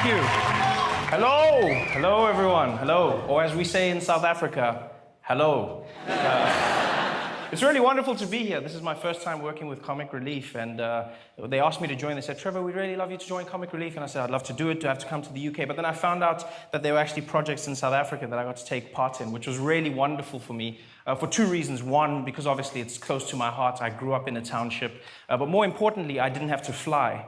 Thank you. Hello. Hello, everyone. Hello. Or as we say in South Africa, hello. It's really wonderful to be here. This is my first time working with Comic Relief, and they asked me to join. They said, Trevor, we'd really love you to join Comic Relief. And I said, I'd love to do it. Do I have to come to the UK? But then I found out that there were actually projects in South Africa that I got to take part in, which was really wonderful for me for two reasons. One, because obviously it's close to my heart. I grew up in a township. But more importantly, I didn't have to fly,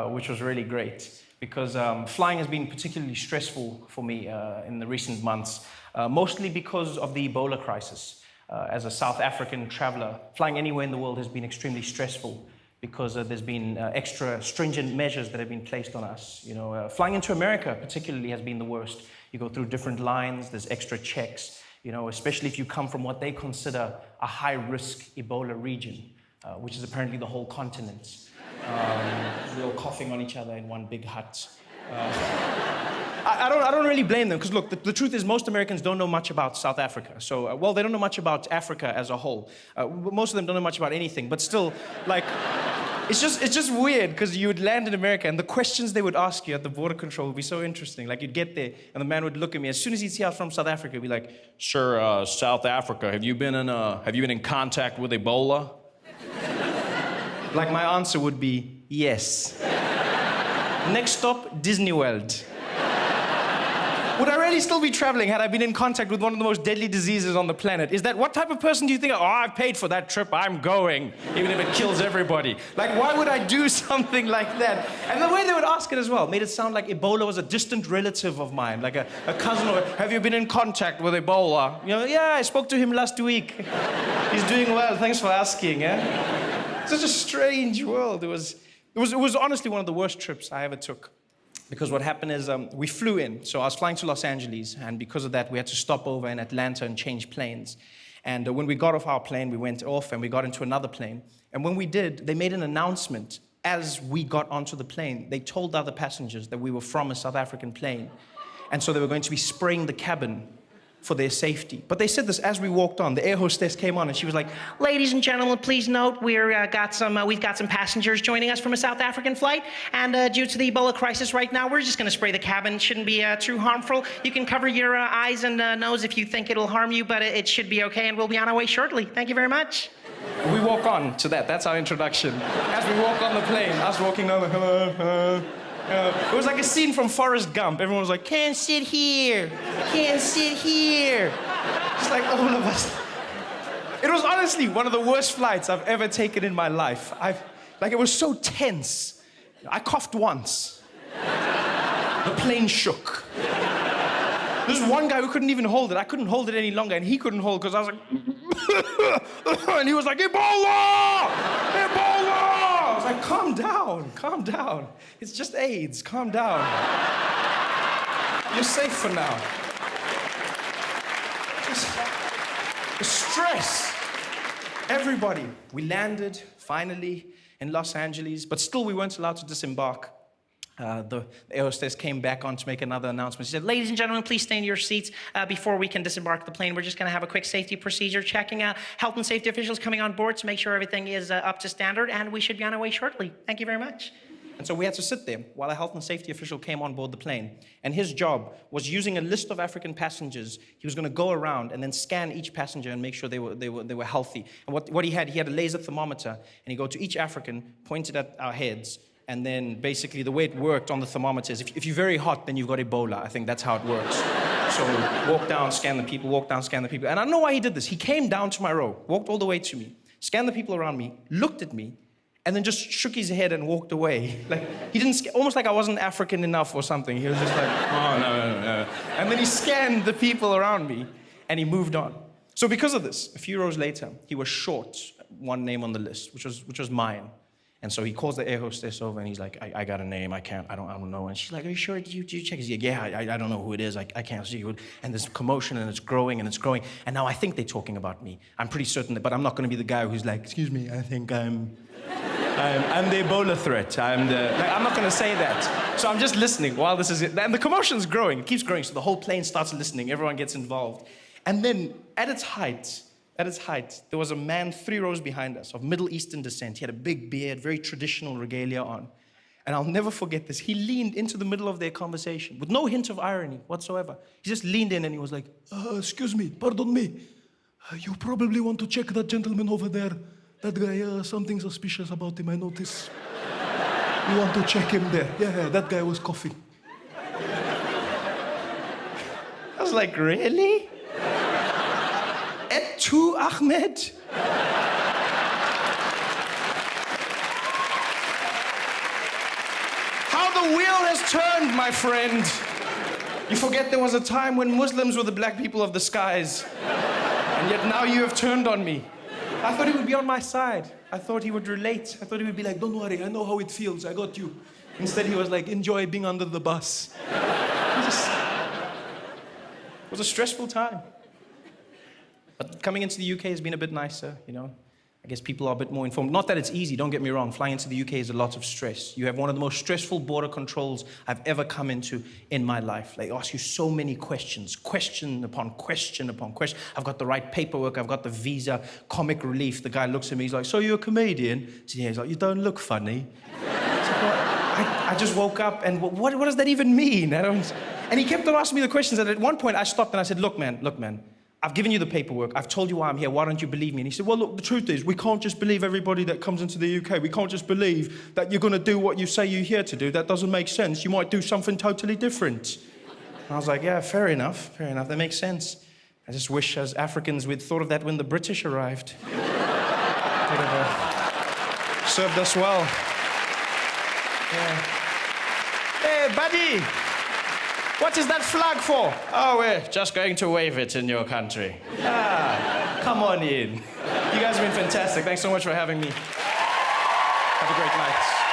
which was really great, because flying has been particularly stressful for me in the recent months, mostly because of the Ebola crisis. As a South African traveler, flying anywhere in the world has been extremely stressful because there's been extra stringent measures that have been placed on us. You know, flying into America particularly has been the worst. You go through different lines, there's extra checks, you know, especially if you come from what they consider a high-risk Ebola region, which is apparently the whole continent. We're all coughing on each other in one big hut. I don't really blame them, because look, the truth is most Americans don't know much about South Africa. So, well, they don't know much about Africa as a whole. Most of them don't know much about anything, but still, like, it's just weird, because you would land in America and the questions they would ask you at the border control would be so interesting. Like, you'd get there and the man would look at me. As soon as he'd see I was from South Africa, he'd be like, "Sir, South Africa, have you been in contact with Ebola?" Like, my answer would be yes. Next stop, Disney World. Would I really still be traveling had I been in contact with one of the most deadly diseases on the planet? Is that, what type of person do you think, oh, I've paid for that trip, I'm going, even if it kills everybody? Like, why would I do something like that? And the way they would ask it as well made it sound like Ebola was a distant relative of mine, like a cousin, or, have you been in contact with Ebola? You know, yeah, I spoke to him last week. He's doing well, thanks for asking, eh? Such a strange world. It was honestly one of the worst trips I ever took. Because what happened is we flew in. So I was flying to Los Angeles, and because of that, we had to stop over in Atlanta and change planes. And when we got off our plane, we went off and we got into another plane. And when we did, they made an announcement as we got onto the plane. They told the other passengers that we were from a South African plane. And so they were going to be spraying the cabin for their safety. But they said this as we walked on. The air hostess came on and she was like, "Ladies and gentlemen, please note we've got some passengers joining us from a South African flight, and due to the Ebola crisis right now, we're just going to spray the cabin. It shouldn't be too harmful. You can cover your eyes and nose if you think it'll harm you, but it should be okay, and we'll be on our way shortly. Thank you very much." We walk on to that. That's our introduction. As we walk on the plane, us walking down the hello. It was like a scene from Forrest Gump. Everyone was like, "Can't sit here, can't sit here." Just like all of us. It was honestly one of the worst flights I've ever taken in my life. It was so tense. I coughed once. The plane shook. There's one guy who couldn't even hold it. I couldn't hold it any longer, and he couldn't hold it because I was like, and he was like, "Ebola! Ebola!" I was like, calm down. It's just AIDS, calm down. You're safe for now. Just the stress. Everybody. We landed, finally, in Los Angeles, but still we weren't allowed to disembark. The air hostess came back on to make another announcement. She said, "Ladies and gentlemen, please stay in your seats before we can disembark the plane. We're just going to have a quick safety procedure, checking out health and safety officials coming on board to make sure everything is up to standard, and we should be on our way shortly. Thank you very much." And so we had to sit there while a health and safety official came on board the plane. And his job was, using a list of African passengers, he was going to go around and then scan each passenger and make sure they were healthy. And what he had a laser thermometer, and he'd go to each African, point it at our heads, and then basically the way it worked on the thermometer is if you're very hot, then you've got Ebola. I think that's how it works. So walk down, scan the people, walk down, scan the people. And I don't know why he did this. He came down to my row, walked all the way to me, scanned the people around me, looked at me, and then just shook his head and walked away. Like, he didn't, almost like I wasn't African enough or something. He was just like, "Oh, no. And then he scanned the people around me, and he moved on. So because of this, a few rows later, he was short one name on the list, which was mine. And so he calls the air hostess over, and he's like, I got a name, I don't know. And she's like, "Are you sure? Did you check?" He's like, "Yeah, I don't know who it is, I can't see who." And there's commotion, and it's growing, and it's growing. And now I think they're talking about me. I'm pretty certain that, but I'm not gonna be the guy who's like, "Excuse me, I think I'm the Ebola threat. I'm not gonna say that." So I'm just listening while this is, and the commotion's growing, it keeps growing, so the whole plane starts listening, everyone gets involved. And then at its height, there was a man 3 rows behind us of Middle Eastern descent. He had a big beard, very traditional regalia on. And I'll never forget this. He leaned into the middle of their conversation with no hint of irony whatsoever. He just leaned in and he was like, excuse me, pardon me. You probably want to check that gentleman over there. That guy, something suspicious about him, I notice. You want to check him there. Yeah, that guy was coughing. I was like, really? Et tu, Ahmed? How the wheel has turned, my friend. You forget there was a time when Muslims were the black people of the skies. And yet now you have turned on me. I thought he would be on my side. I thought he would relate. I thought he would be like, don't worry, I know how it feels, I got you. Instead he was like, enjoy being under the bus. It was a stressful time. But coming into the UK has been a bit nicer, you know. I guess people are a bit more informed. Not that it's easy, don't get me wrong. Flying into the UK is a lot of stress. You have one of the most stressful border controls I've ever come into in my life. They ask you so many questions, question upon question upon question. I've got the right paperwork, I've got the visa, comic relief. The guy looks at me, he's like, so you're a comedian? So yeah, he's like, you don't look funny. I just woke up and what does that even mean? And he kept on asking me the questions, and at one point I stopped and I said, look man, I've given you the paperwork, I've told you why I'm here, why don't you believe me? And he said, well look, the truth is, we can't just believe everybody that comes into the UK. We can't just believe that you're gonna do what you say you're here to do. That doesn't make sense. You might do something totally different. And I was like, yeah, fair enough, that makes sense. I just wish as Africans we'd thought of that when the British arrived. Could have served us well. Yeah. Hey, buddy! What is that flag for? Oh, we're just going to wave it in your country. Come on in. You guys have been fantastic. Thanks so much for having me. Have a great night.